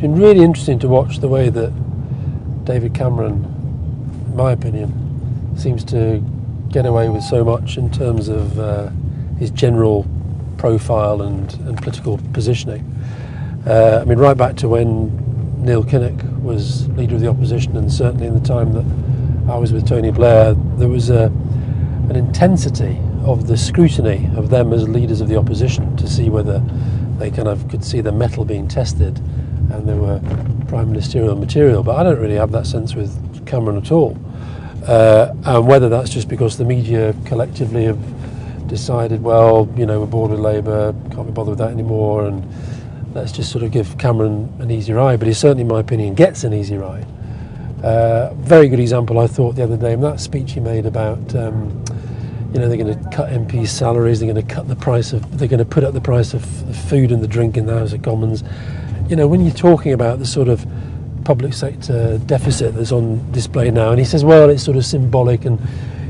been really interesting to watch the way that David Cameron, in my opinion, seems to get away with so much in terms of his general profile and political positioning. I mean, right back to when Neil Kinnock was leader of the opposition, and certainly in the time that I was with Tony Blair, there was an intensity of the scrutiny of them as leaders of the opposition to see whether they kind of could see the mettle being tested and they were prime ministerial material. But I don't really have that sense with Cameron at all. And whether that's just because the media collectively have decided, well, you know, we're bored with Labour, can't be bothered with that anymore, and let's just sort of give Cameron an easy ride. But he certainly, in my opinion, gets an easy ride. Very good example, I thought, the other day, in that speech he made about, you know, they're going to cut MPs' salaries, they're going to cut the price of, they're going to put up the price of the food and the drink in the House of Commons. You know, when you're talking about the sort of public sector deficit that's on display now, and he says, well, it's sort of symbolic, and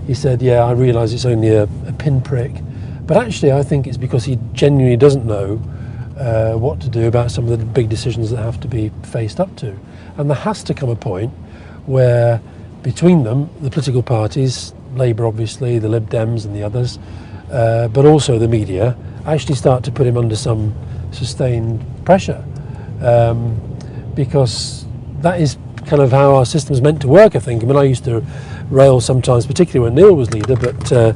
he said, yeah, I realise it's only a pinprick, but actually I think it's because he genuinely doesn't know what to do about some of the big decisions that have to be faced up to. And there has to come a point where between them, the political parties, Labour obviously, the Lib Dems and the others, but also the media, actually start to put him under some sustained pressure, because that is kind of how our system's meant to work, I think. I mean, I used to rail sometimes, particularly when Neil was leader, but to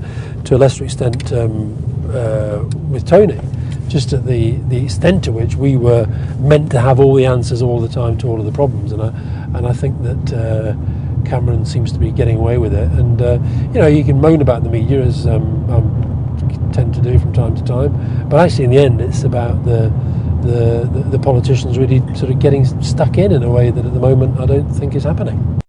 a lesser extent with Tony, just at the extent to which we were meant to have all the answers all the time to all of the problems. And I think that Cameron seems to be getting away with it. And, you know, you can moan about the media, as I tend to do from time to time, but actually in the end it's about the politicians really sort of getting stuck in a way that at the moment I don't think is happening.